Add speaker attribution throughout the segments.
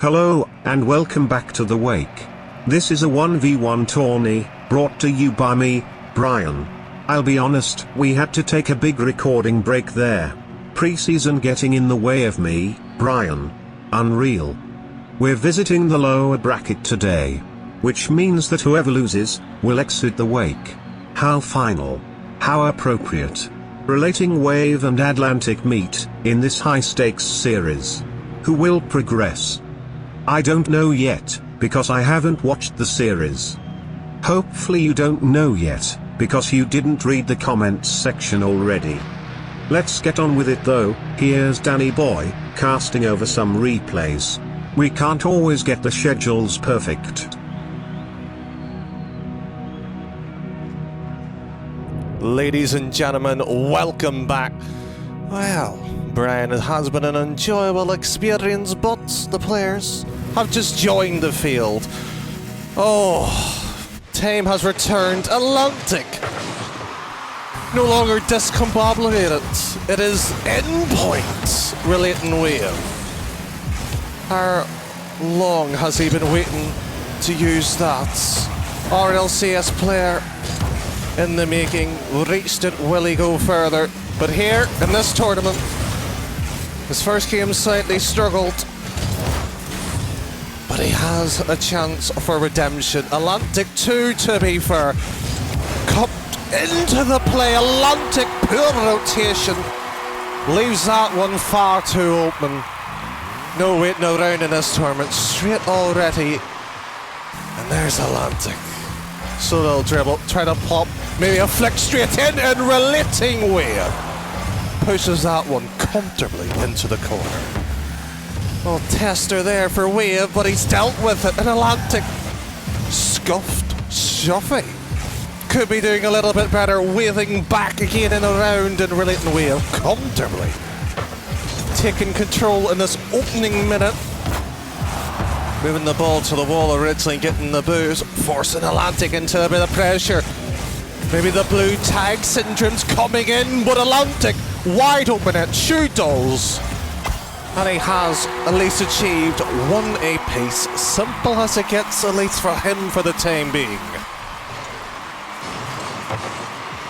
Speaker 1: Hello, and welcome back to The Wake. This is a 1v1 tourney, brought to you by me, Brian. I'll be honest, we had to take a big recording break there. Pre-season getting in the way of me, Brian. Unreal. We're visiting the lower bracket today. Which means that whoever loses, will exit the Wake. How final. How appropriate. RelatingWave and Adlantik meet, in this high-stakes series. Who will progress? I don't know yet, because I haven't watched the series. Hopefully you don't know yet, because you didn't read the comments section already. Let's get on with it though. Here's Danny Boy, casting over some replays. We can't always get the schedules perfect.
Speaker 2: Ladies and gentlemen, welcome back. Well, Brian, it has been an enjoyable experience, but the players have just joined the field. Oh, Tame has returned. Adlantik, no longer discombobulated. It is endpoint RelatingWave. How long has he been waiting to use that? RLCS player in the making. Reached it, will he go further? But here, in this tournament, his first game slightly struggled, but he has a chance for redemption. Adlantik 2, to be fair, cupped into the play. Adlantik, poor rotation, leaves that one far too open. No waiting around in this tournament, straight already, and there's Adlantik. So they'll dribble, try to pop, maybe a flick straight in, and RelatingWave pushes that one comfortably into the corner. Oh, tester there for Wave, but he's dealt with it, and Adlantik scuffed Shuffy. Could be doing a little bit better, waving back again and around, and RelatingWave comfortably taking control in this opening minute. Moving the ball to the wall, originally getting the boost, forcing Adlantik into a bit of pressure. Maybe the blue tag syndrome's coming in, but Adlantik wide open at shoe dolls. And he has at least achieved one apiece. Simple as it gets, at least for him for the time being.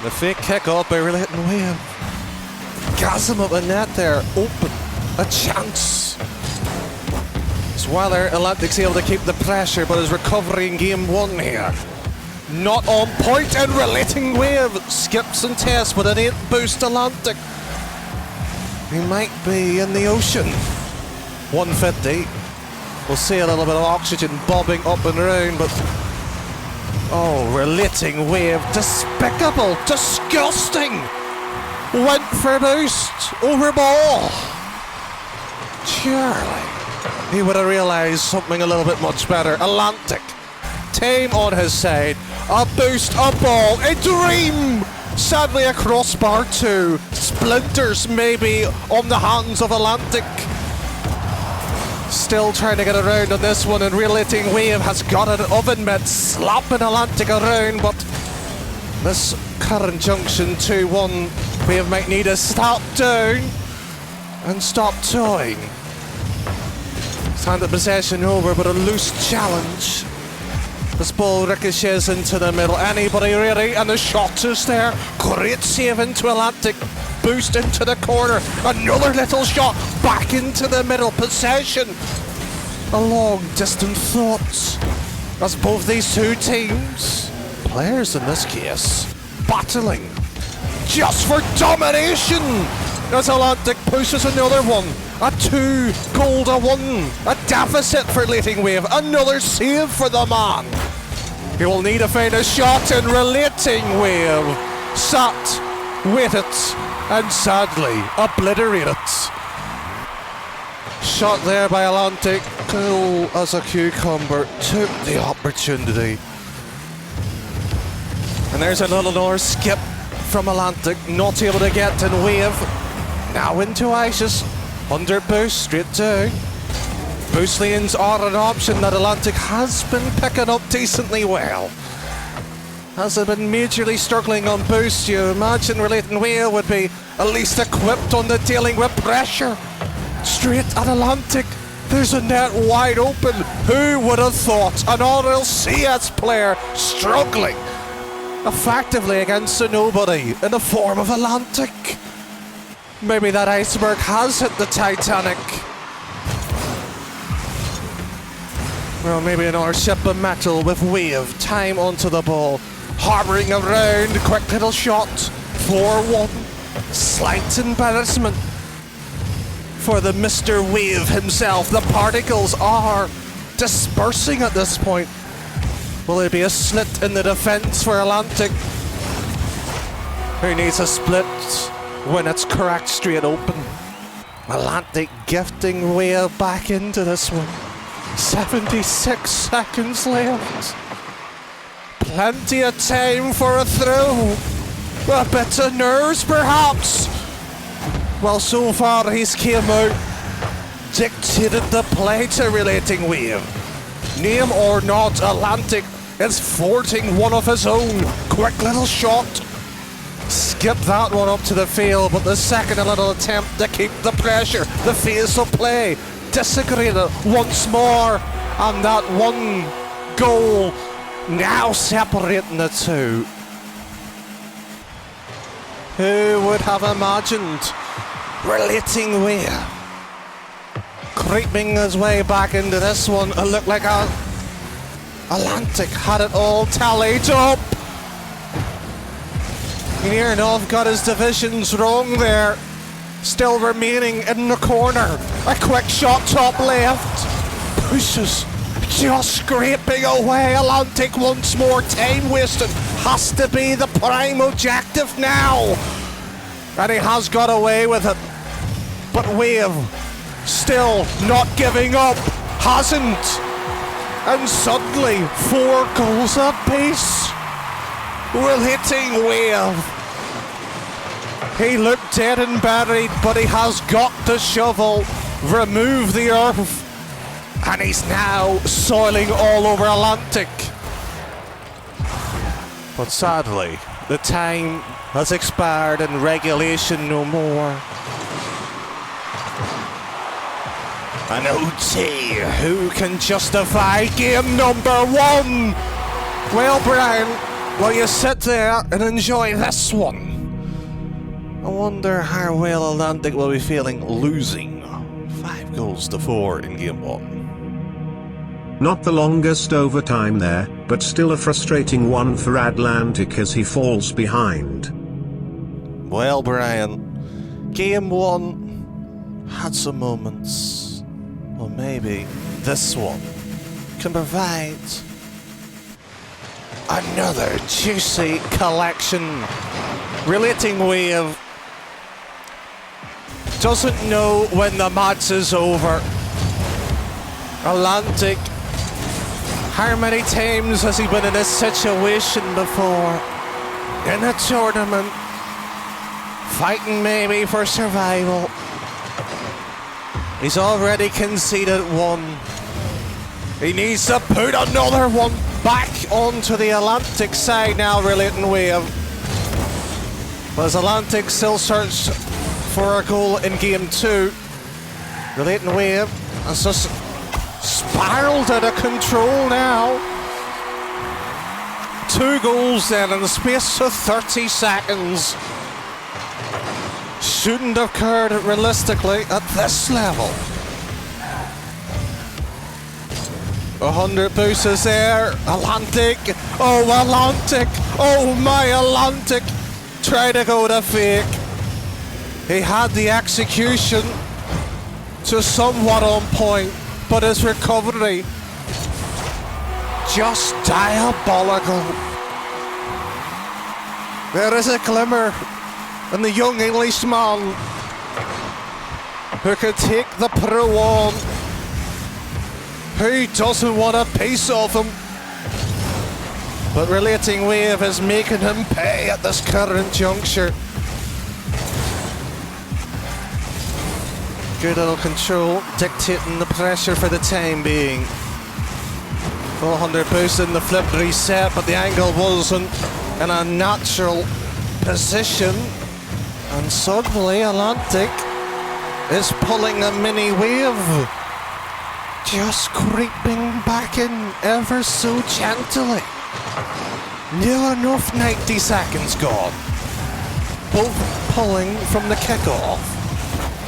Speaker 2: The fake kick up by RelatingWave. Gas him up the net there, open, a chance. While Adlantik's able to keep the pressure, but is recovering game one here. Not on point, and RelatingWave skips and tests, but it ain't boost Adlantik. He might be in the ocean. 150. We'll see a little bit of oxygen bobbing up and around, but oh, RelatingWave, despicable, disgusting. Went for boost over ball. Surely he would have realised something a little bit much better. Adlantik, Tame on his side, a boost, a ball, a dream! Sadly a crossbar too. Splinters maybe on the hands of Adlantik. Still trying to get around on this one, and RelatingWave has got an oven mitt, slapping Adlantik around, but this current junction 2-1, Wave might need to stop down and stop toying. Handed possession over, but a loose challenge. This ball ricochets into the middle. Anybody ready? And the shot is there. Great save into Adlantik. Boost into the corner. Another little shot back into the middle. Possession. A long distant thought as both these two teams, players in this case, battling just for domination. As Adlantik pushes another one. A 2 goal to 1. A deficit for RelatingWave. Another save for the man. He will need to find a shot, and RelatingWave sat, waited, and sadly obliterated. Shot there by Adlantik. Cool as a cucumber. Took the opportunity. And there's another skip from Adlantik. Not able to get in Wave. Now into Isis. Under boost, straight down. Boost lanes are an option that Adlantik has been picking up decently well. Has it been majorly struggling on boost? You imagine RelatingWave would be at least equipped on the dealing with pressure. Straight at Adlantik. The there's a net wide open. Who would have thought an RLCS player struggling effectively against a nobody in the form of Adlantik? Maybe that iceberg has hit the Titanic. Well, maybe another ship of metal with Wave. Time onto the ball. Harbouring around. Quick little shot. 4-1. Slight embarrassment for the Mr. Wave himself. The particles are dispersing at this point. Will there be a slit in the defence for Adlantik? Who needs a split when it's cracked straight open? Adlantik gifting Wave back into this one. 76 seconds left. Plenty of time for a throw. A bit of nerves perhaps. Well, so far he's came out, dictated the play to RelatingWave. Name or not, Adlantik is forting one of his own. Quick little shot. Skip that one up to the field, but the second a little attempt to keep the pressure. The face of play. Disaggregated once more, and that one goal now separating the two. Who would have imagined RelatingWave creeping his way back into this one? It looked like Adlantik had it all tallied up. Near enough got his divisions wrong there. Still remaining in the corner. A quick shot top left. Pushes. Just scraping away. Adlantik once more. Time wasted. Has to be the prime objective now. And he has got away with it. But Wave still not giving up. Hasn't. And suddenly 4 goals apiece. RelatingWave. He looked dead and buried, but he has got the shovel, remove the earth, and he's now soiling all over Adlantik. But sadly, the time has expired and regulation no more. An OT, who can justify game number 1? Well, Brian, will you sit there and enjoy this one? I wonder how well Adlantik will be feeling losing 5-4 in game 1.
Speaker 1: Not the longest overtime there, but still a frustrating one for Adlantik as he falls behind.
Speaker 2: Well, Brian, game 1 had some moments. Well, maybe this one can provide another juicy collection. RelatingWave doesn't know when the match is over. Adlantik, how many times has he been in this situation before? In a tournament, fighting maybe for survival. He's already conceded 1. He needs to put another one back onto the Adlantik side now, RelatingWave. But as Adlantik still searched for a goal in game 2, RelatingWave has just spiraled out of control now. 2 goals then in the space of 30 seconds. Shouldn't have occurred realistically at this level. 100 boosts is there. Adlantik. Oh, Adlantik. Oh, my Adlantik. Try to go to fake. He had the execution to somewhat on point, but his recovery just diabolical. There is a glimmer in the young Englishman who could take the pro on. Who doesn't want a piece of him? But RelatingWave is making him pay at this current juncture. Good little control, dictating the pressure for the time being. 400 boost in the flip reset, but the angle wasn't in a natural position. And suddenly Adlantik is pulling a mini wave. just creeping back in ever so gently. Near enough 90 seconds gone. Both pulling from the kickoff.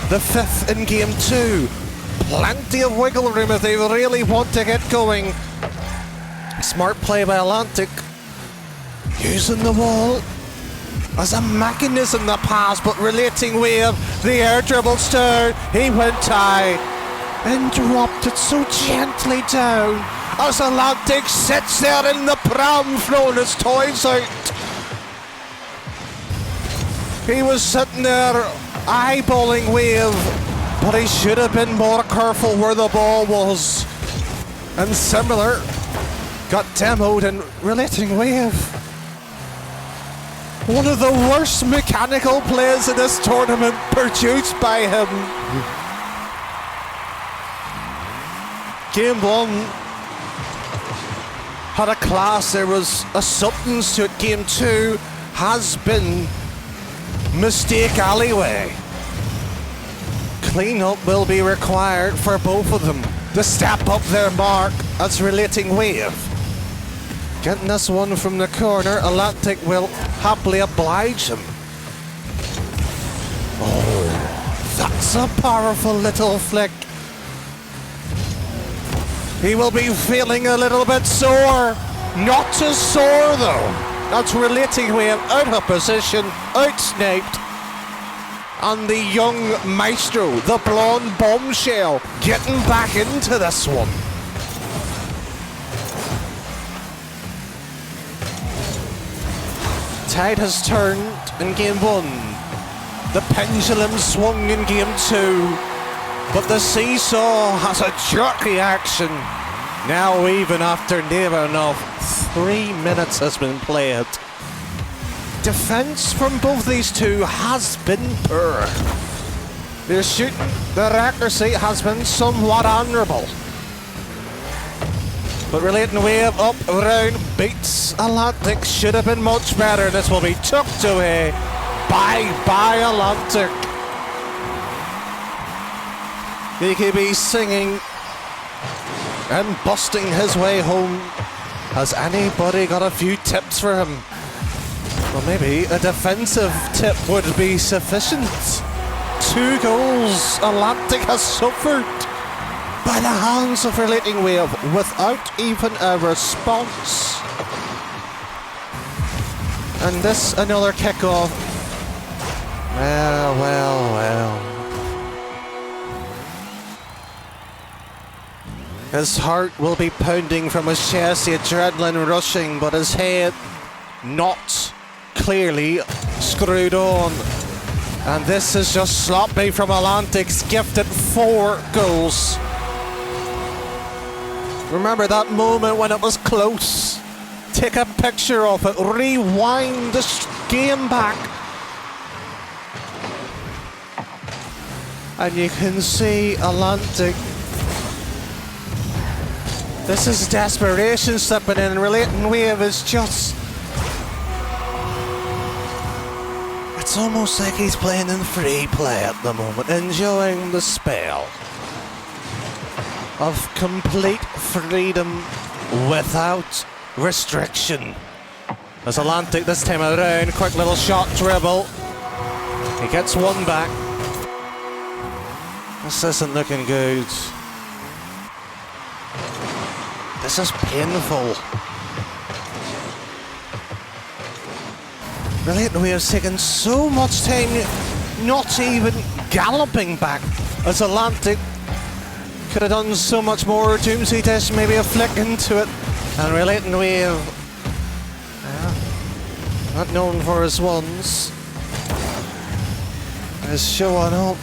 Speaker 2: The fifth in game 2. Plenty of wiggle room if they really want to get going. Smart play by Adlantik. Using the wall as a mechanism in the pass, but RelatingWave, the air dribbles down. He went high and dropped it so gently down as Adlantik sits there in the pram throwing his toys out. He was sitting there eyeballing Wave, but he should have been more careful where the ball was. And similar, got demoed in RelatingWave. One of the worst mechanical plays in this tournament produced by him. Game 1 had a class, there was a substance to it. Game 2 has been mistake alleyway. Clean-up will be required for both of them to step up their mark as RelatingWave. Getting this one from the corner, Adlantik will happily oblige him. Oh, that's a powerful little flick. He will be feeling a little bit sore. Not too sore though. That's RelatingWave out of position, outsniped. And the young maestro, the blonde bombshell, getting back into this one. Tide has turned in game 1. The pendulum swung in game 2. But the seesaw has a jerky action. Now even after near enough 3 minutes has been played. Defence from both these two has been poor. Their shooting, their accuracy has been somewhat honourable. But RelatingWave up, around, beats Adlantik. Should have been much better. This will be tucked away. Bye Adlantik. He could be singing and busting his way home. Has anybody got a few tips for him? Well, maybe a defensive tip would be sufficient. 2 goals Adlantik has suffered by the hands of RelatingWave without even a response. And this another kickoff. Well. His heart will be pounding from his chest, the adrenaline rushing, but his head not clearly screwed on. And this is just sloppy from Adlantik's gifted 4 goals. Remember that moment when it was close? Take a picture of it, rewind this game back. And you can see Adlantik. This is desperation slipping in. RelatingWave is just... It's almost like he's playing in free play at the moment, enjoying the spell of complete freedom without restriction. As Adlantik this time around, quick little shot dribble. He gets one back. This isn't looking good. This is painful. RelatingWave's taken so much time not even galloping back, as Adlantik could have done so much more. Doomsday Dish, maybe a flick into it. And RelatingWave, not known for his ones, is showing up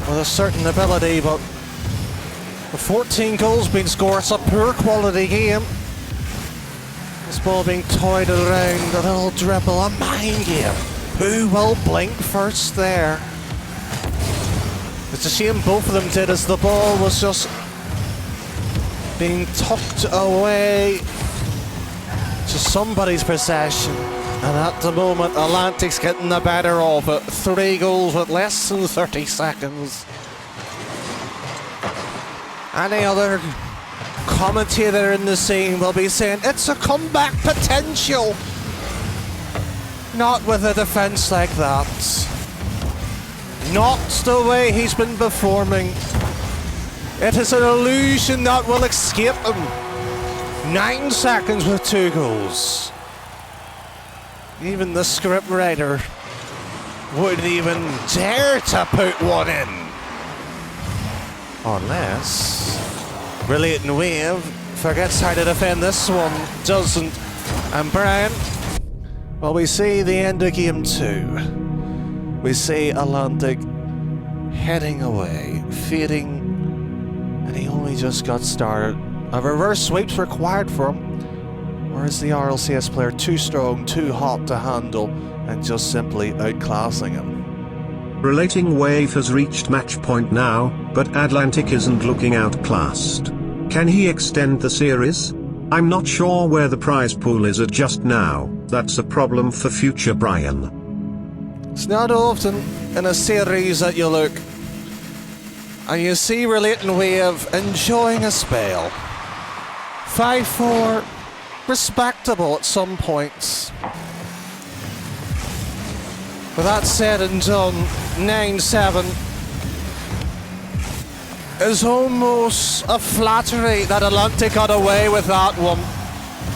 Speaker 2: with a certain ability, but with 14 goals being scored, it's a poor quality game. This ball being toyed around, a little dribble, a mind game. Who will blink first there? It's a shame both of them did, as the ball was just being tucked away to somebody's possession. And at the moment, Adlantik's getting the better of it. 3 goals with less than 30 seconds. Any other commentator in the scene will be saying it's a comeback potential. Not with a defence like that. Not the way he's been performing. It is an illusion that will escape him. 9 seconds with 2 goals. Even the scriptwriter wouldn't even dare to put one in. Unless RelatingWave forgets how to defend this one, doesn't. And Brian, well, we see the end of game 2. We see Adlantik heading away, fading, and he only just got started. A reverse sweep's required for him, or is the RLCS player too strong, too hot to handle, and just simply outclassing him?
Speaker 1: RelatingWave has reached match point now, but Adlantik isn't looking outclassed. Can he extend the series? I'm not sure where the prize pool is at just now. That's a problem for future Brian.
Speaker 2: It's not often in a series that you look and you see RelatingWave enjoying a spell. 5-4, respectable at some points. With that said and done, 9-7 is almost a flattery that Adlantik got away with that one.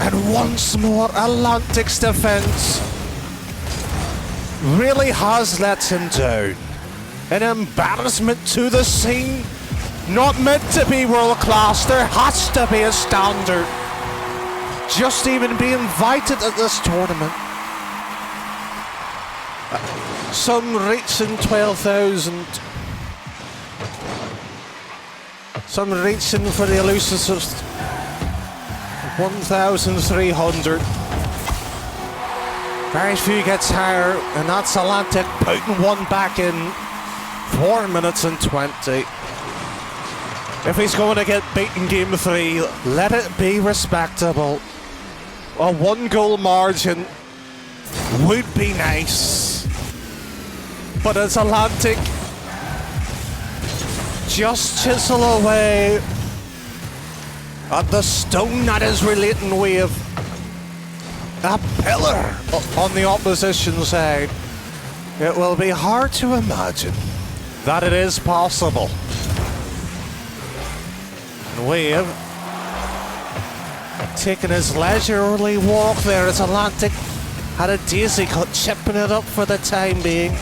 Speaker 2: And once more, Adlantik's defence really has let him down. An embarrassment to the scene. Not meant to be world class, there has to be a standard. Just even be invited at this tournament. Some reaching 12,000. Some reaching for the elusive 1,300. Very few gets higher, and that's Adlantik putting one back in. 4 minutes and 20. If he's going to get beaten game 3, let it be respectable. A 1-goal margin would be nice. But as Adlantik just chisel away at the stone that is RelatingWave, a pillar on the opposition side, it will be hard to imagine that it is possible. And Wave taking his leisurely walk there as Adlantik had a daisy cut, chipping it up for the time being.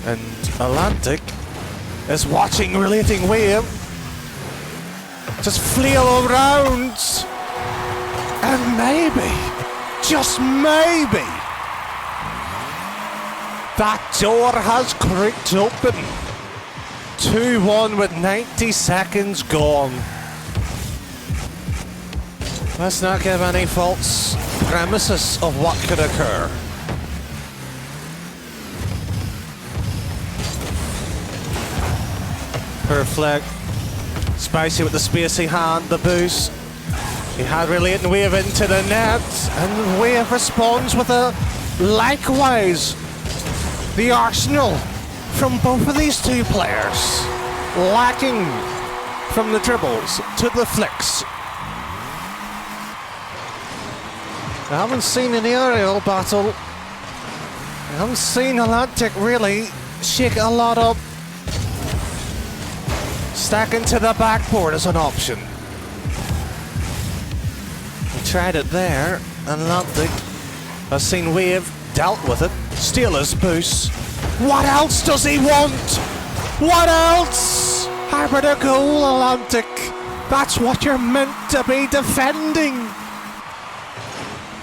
Speaker 2: And Adlantik is watching RelatingWave just flail around. And maybe, just maybe, that door has creaked open. 2-1 with 90 seconds gone. Let's not give any false premises of what could occur. Perfect. Spicy with the spacey hand, the boost. He had RelatingWave into the net, and Wave responds with a likewise. The arsenal from both of these two players, lacking from the dribbles to the flicks. I haven't seen an aerial battle. I haven't seen Adlantik really shake a lot up. Stacking to the backboard is an option. He tried it there, and Adlantik has seen Wave, dealt with it, steal his boost. What else does he want? What else? Hybrid a goal, Adlantik. That's what you're meant to be defending.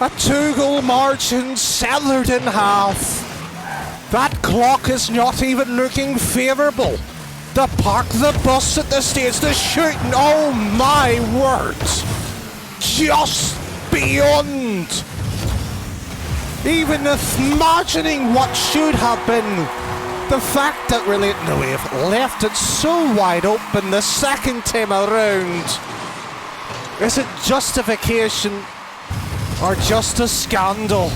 Speaker 2: A 2-goal margin severed in half. That clock is not even looking favourable. To park the bus at the stage, the shooting, oh my word. Just beyond. Even if imagining what should have been, the fact that RelatingWave left it so wide open the second time around, is it justification or just a scandal?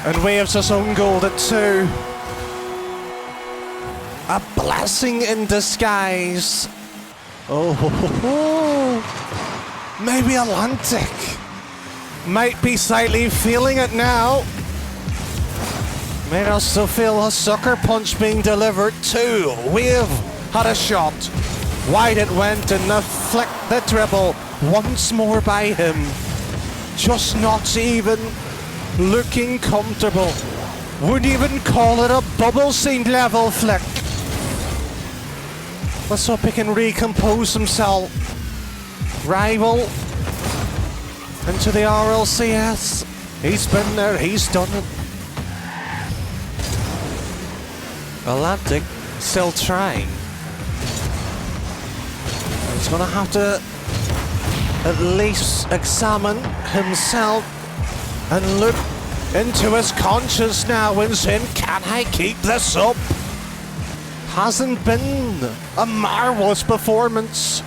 Speaker 2: And Waves his own goal at 2. A blessing in disguise. Oh, maybe Adlantik might be slightly feeling it now. May also feel a sucker punch being delivered too. Wave had a shot. Wide it went and the flick, the dribble once more by him. Just not even looking comfortable. Wouldn't even call it a bubble scene level flick. Let's hope he can recompose himself. Rival into the RLCS. He's been there, he's done it. Adlantik still trying. He's gonna have to at least examine himself and look into his conscience now and saying, can I keep this up? Hasn't been a marvellous performance.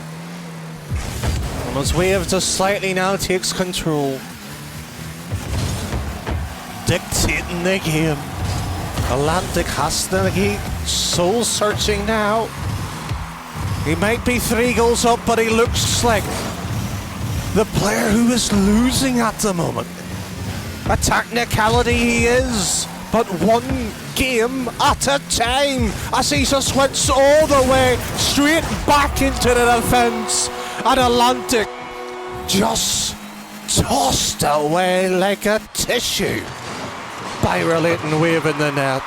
Speaker 2: And his wave just slightly now takes control. Dictating the game. Adlantik has to keep soul searching now. He might be 3 goals up, but he looks like the player who is losing at the moment. A technicality he is, but one game at a time, as he just went all the way straight back into the defence, and Adlantik just tossed away like a tissue by RelatingWave in the net.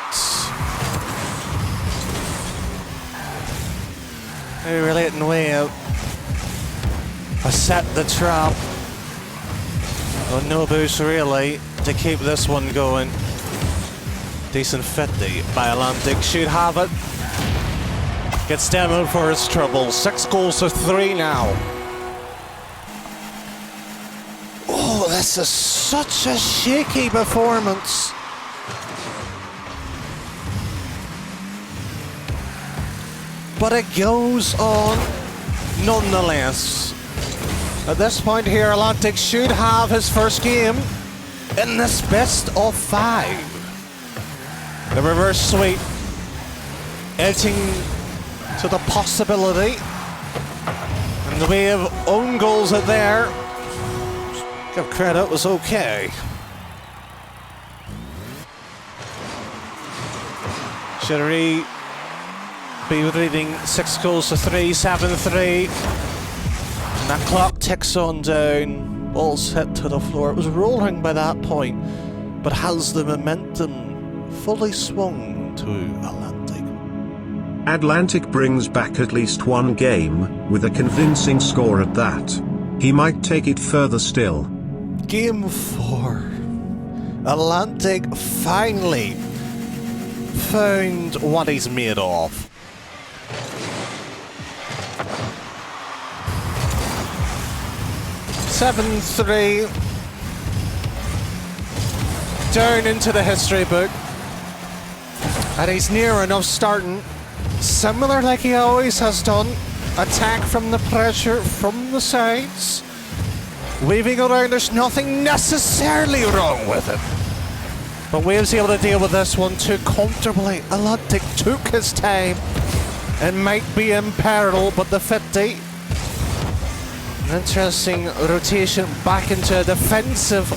Speaker 2: RelatingWave has set the trap. Well, no boost really to keep this one going. Decent 50 by Adlantik, should have it. Gets demoed for his trouble. 6 goals to 3 now. Oh, this is such a shaky performance. But it goes on nonetheless. At this point here, Adlantik should have his first game in this best of 5. The reverse sweep, edging to the possibility. And the way of own goals it there. Give credit, was okay. Should he be reading 6 goals to 3, 7-3. And that clock ticks on down. Ball's hit to the floor. It was rolling by that point, but has the momentum fully swung to Adlantik.
Speaker 1: Adlantik brings back at least 1 game, with a convincing score at that. He might take it further still.
Speaker 2: Game 4. Adlantik finally found what he's made of. (7-3) down into the history book, and he's near enough starting similar like he always has done. Attack from the pressure from the sides, weaving around. There's nothing necessarily wrong with it, but Wave's able to deal with this one too comfortably. Adlantik took his time and might be in peril, but the 50. An interesting rotation back into a defensive,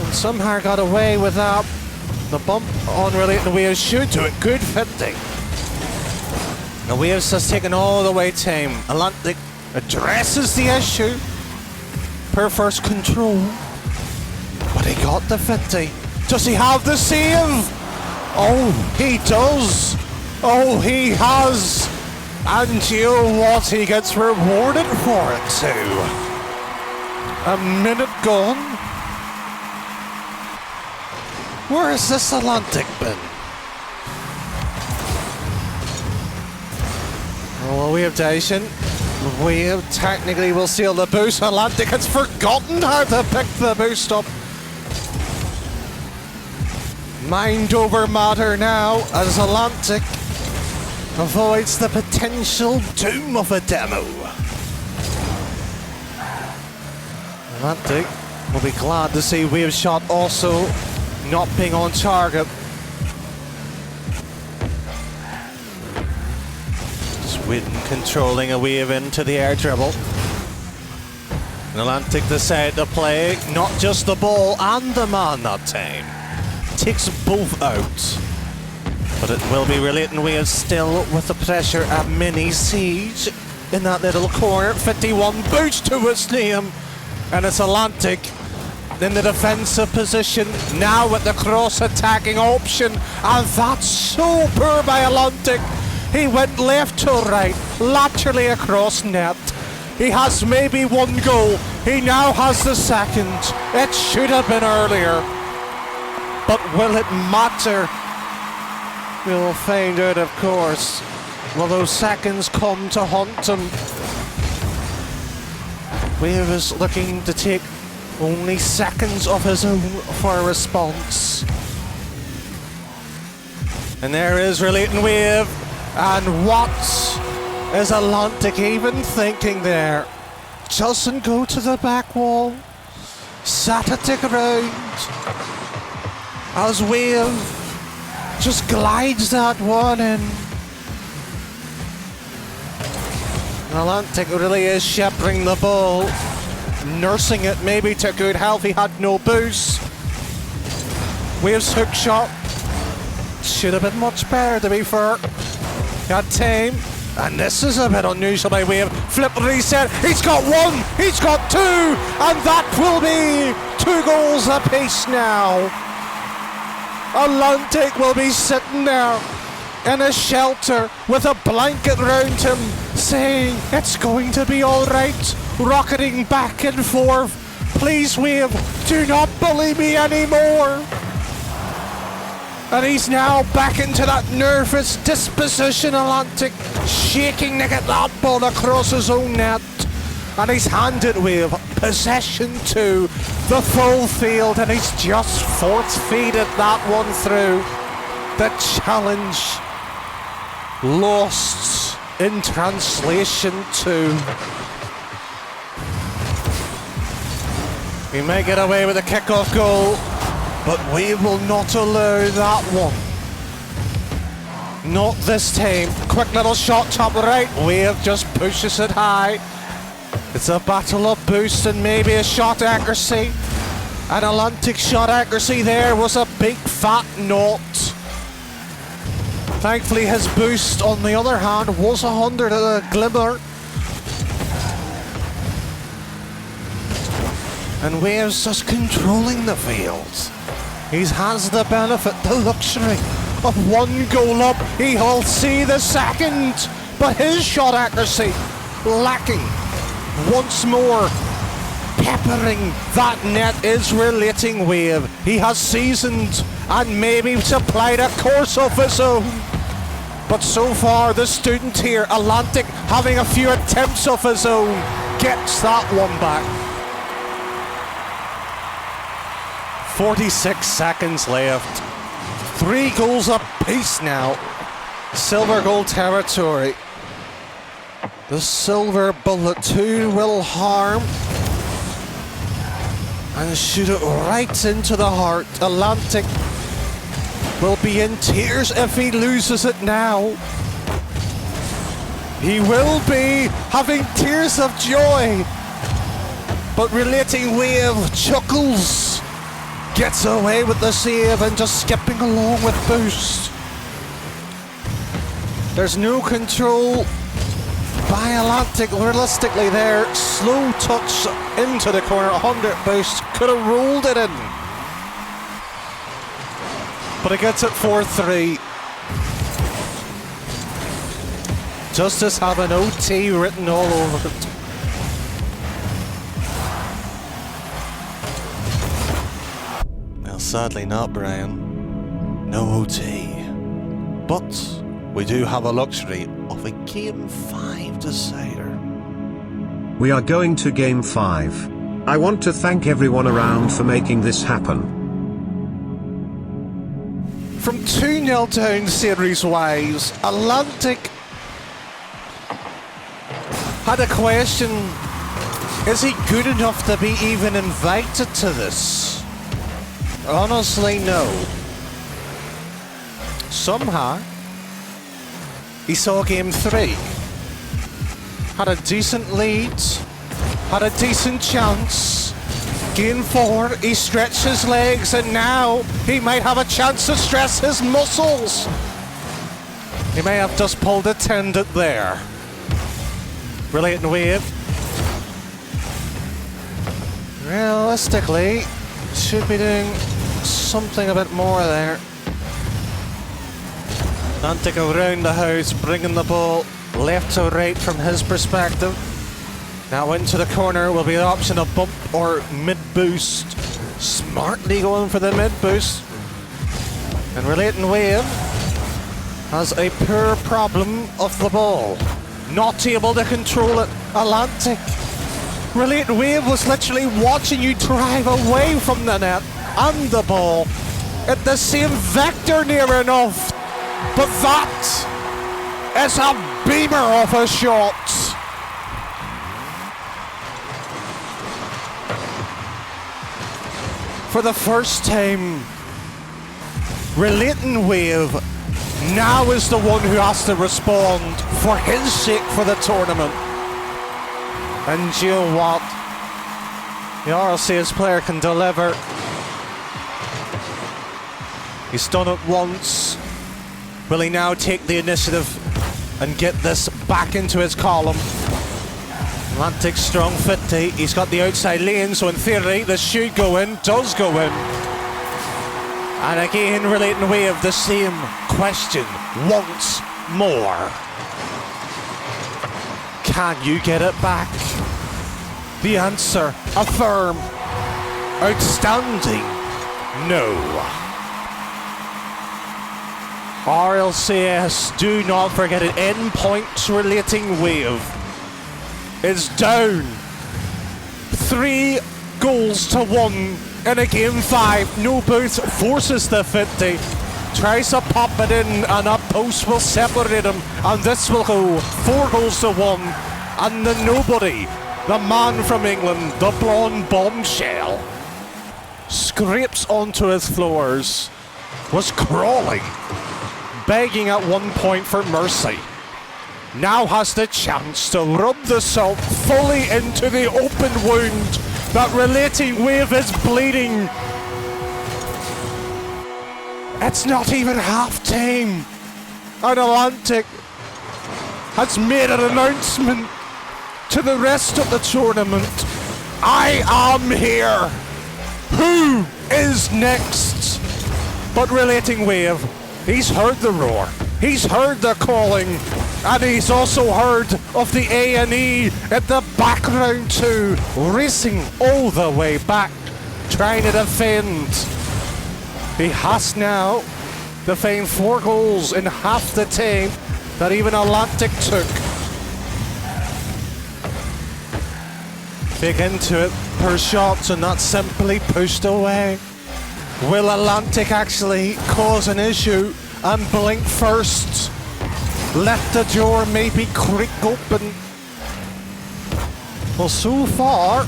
Speaker 2: and somehow got away with that. The bump on RelatingWave should do it. Good 50. The Waves has taken all the way time. Adlantik addresses the issue per first control, but he got the 50. Does he have the save? Oh, he does. Oh, he has. And you know what? He gets rewarded for it too. A minute gone. Where has this Adlantik been? Oh, we have Dacian. We have technically will seal the boost. Adlantik has forgotten how to pick the boost up. Mind over matter now as Adlantik avoids the potential doom of a demo. Adlantik will be glad to see Wave shot also not being on target. Witten controlling a wave into the air dribble. And Adlantik decide to play not just the ball and the man that time. Takes both out. But it will be RelatingWave still with the pressure at mini siege in that little corner. 51 boost to his name. And it's Adlantik in the defensive position now with the cross attacking option. And that's so poor by Adlantik. He went left to right, laterally across net. He has maybe one goal. He now has the second. It should have been earlier. But will it matter? We'll find out, of course. Will those seconds come to haunt him? Wave is looking to take only seconds of his own for a response. And there is RelatingWave. And what is Adlantik even thinking there? Doesn't go to the back wall. Static around. As Wave just glides that one in. Adlantik really is shepherding the ball. Nursing it maybe to good health. He had no boost. Wave's hook shot. Should have been much better, to be fair. Got time. And this is a bit unusual by Wave. Flip reset. He's got one. He's got two. And that will be 2 goals apiece now. Adlantik will be sitting there in a shelter with a blanket round him saying it's going to be alright. Rocketing back and forth. Please, Wave, do not bully me anymore. And he's now back into that nervous disposition, Adlantik, shaking to get that ball across his own net. And he's handed Wave possession to the full field, and he's just force-feeded that one through. The challenge lost in translation too. He may get away with a kick-off goal, but Wave will not allow that one. Not this time. Quick little shot top right. Wave just pushes it high. It's a battle of boost and maybe a shot accuracy. And Adlantik's shot accuracy there was a big fat knot. Thankfully his boost on the other hand was 100 at a glimmer. And Wave's just controlling the field. He has the benefit, the luxury of 1 goal up. He'll see the second, but his shot accuracy lacking. Once more, peppering that net is RelatingWave. He has seasoned and maybe supplied a course of his own. But so far, the student here, Adlantik, having a few attempts of his own, gets that one back. 46 seconds left. 3 goals apiece now. Silver goal territory. The silver bullet 2 will harm and shoot it right into the heart. Adlantik will be in tears if he loses it now. He will be having tears of joy. But RelatingWave chuckles, gets away with the save and just skipping along with boost. There's no control by Adlantik realistically there. Slow touch into the corner, 100 boost, could have rolled it in. But it gets it 4-3. Justice have an OT written all over it. Well, sadly not, Brian. No OT. But we do have a luxury of a Game 5 decider.
Speaker 1: We are going to Game 5. I want to thank everyone around for making this happen.
Speaker 2: From 2-0 down series-wise, Adlantik had a question. Is he good enough to be even invited to this? Honestly, no. Somehow, he saw Game 3. had a decent lead, had a decent chance. Gain 4, he stretched his legs, and now he might have a chance to stress his muscles. He may have just pulled a tendon there. RelatingWave. Realistically, should be doing something a bit more there. Adlantik around the house, bringing the ball left to right from his perspective. Now into the corner will be the option of bump or mid-boost. Smartly going for the mid-boost. And RelatingWave has a poor problem of the ball. Not able to control it. Adlantik. RelatingWave was literally watching you drive away from the net and the ball at the same vector near enough. But that is a beamer of a shot. For the first time, RelatingWave now is the one who has to respond for his sake for the tournament. And you know what? The RLCS player can deliver. He's done it once. Will he now take the initiative and get this back into his column? Adlantik strong 50. He's got the outside lane, so in theory this should go in, does go in. And again, RelatingWave, the same question once more. Can you get it back? The answer, a firm, outstanding no. RLCS, do not forget it. Endpoints RelatingWave is down 3 goals to 1 in a game 5. No Booth forces the 50, tries to pop it in, and a post will separate him, and this will go 4 goals to 1. And the nobody, the man from England, the blonde bombshell, scrapes onto his floors, was crawling, begging at one point for mercy. Now has the chance to rub the salt fully into the open wound that RelatingWave is bleeding. It's not even half-time, and Adlantik has made an announcement to the rest of the tournament. I am here. Who is next? But RelatingWave, he's heard the roar, he's heard the calling, and he's also heard of the A&E at the background too, racing all the way back, trying to defend. He has now defined 4 goals in half the time that even Adlantik took. Big into it per shots, and not simply pushed away. Will Adlantik actually cause an issue and blink first? Let the door maybe creak open. Well, so far,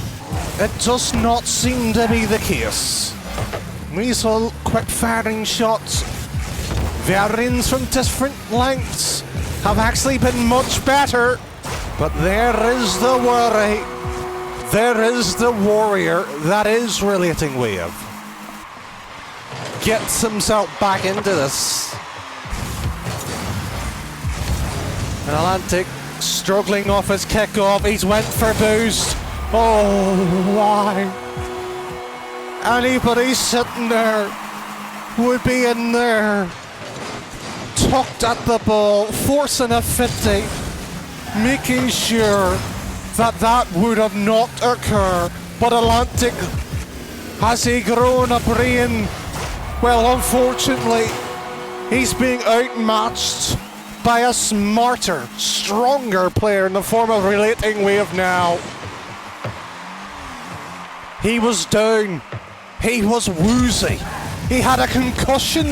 Speaker 2: it does not seem to be the case. These all quick-firing shots, variants from different lengths, have actually been much better. But there is the worry. There is the warrior that is RelatingWave. Gets himself back into this. And Adlantik struggling off his kickoff. He's went for boost. Oh, why? Anybody sitting there would be in there, tucked at the ball, forcing a 50, making sure that that would have not occurred. But Adlantik, has he grown a brain? Well, unfortunately, he's being outmatched by a smarter, stronger player in the form of RelatingWave now. He was down. He was woozy. He had a concussion.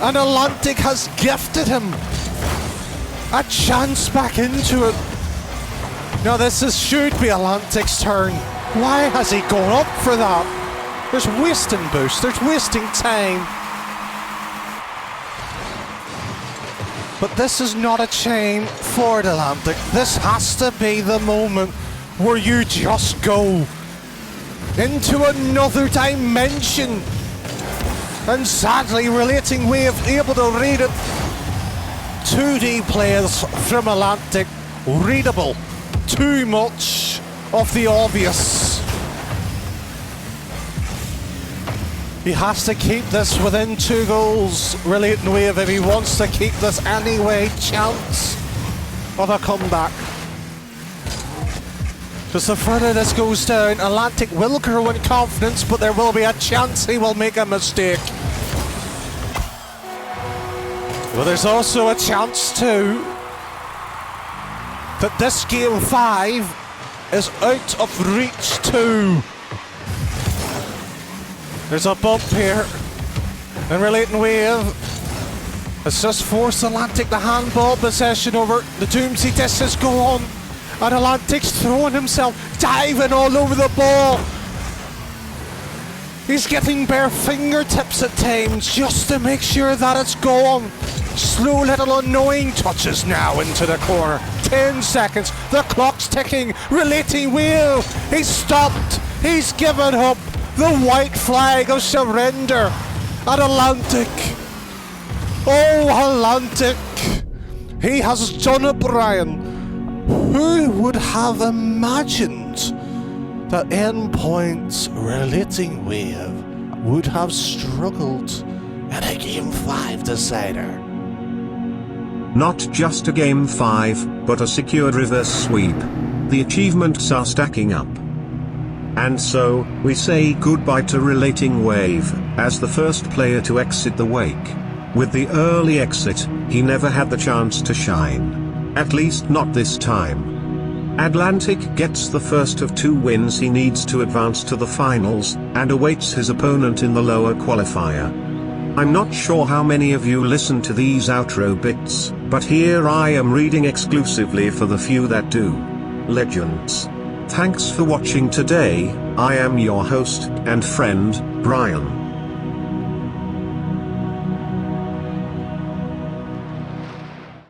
Speaker 2: And Adlantik has gifted him a chance back into it. Now this should be Adlantik's turn. Why has he gone up for that? There's wasting boost, there's wasting time. But this is not a chain for Adlantik. This has to be the moment where you just go into another dimension. And sadly, RelatingWave able to read it. 2D players from Adlantik, readable. Too much of the obvious. He has to keep this within 2 goals, RelatingWave, if he wants to keep this anyway chance of a comeback. Because the further this goes down, Adlantik will grow in confidence, but there will be a chance he will make a mistake. Well, there's also a chance too that this game 5 is out of reach too. There's a bump here, and RelatingWave has just forced Adlantik the handball possession over. The Doomsday disc is gone, and Atlantik's throwing himself, diving all over the ball. He's getting bare fingertips at times just to make sure that it's gone. Slow little annoying touches now into the corner. 10 seconds, the clock's ticking. RelatingWave, he's stopped, he's given up. The white flag of surrender at Adlantik. Oh, Adlantik, he has done it, Brian. Who would have imagined that endpoints RelatingWave would have struggled in a Game 5 decider?
Speaker 1: Not just a Game 5, but a secured reverse sweep. The achievements are stacking up. And so, we say goodbye to RelatingWave, as the first player to exit the wake. With the early exit, he never had the chance to shine. At least not this time. Adlantik gets the first of 2 wins he needs to advance to the finals, and awaits his opponent in the lower qualifier. I'm not sure how many of you listen to these outro bits, but here I am reading exclusively for the few that do. Legends. Thanks for watching today. I am your host and friend, Brian.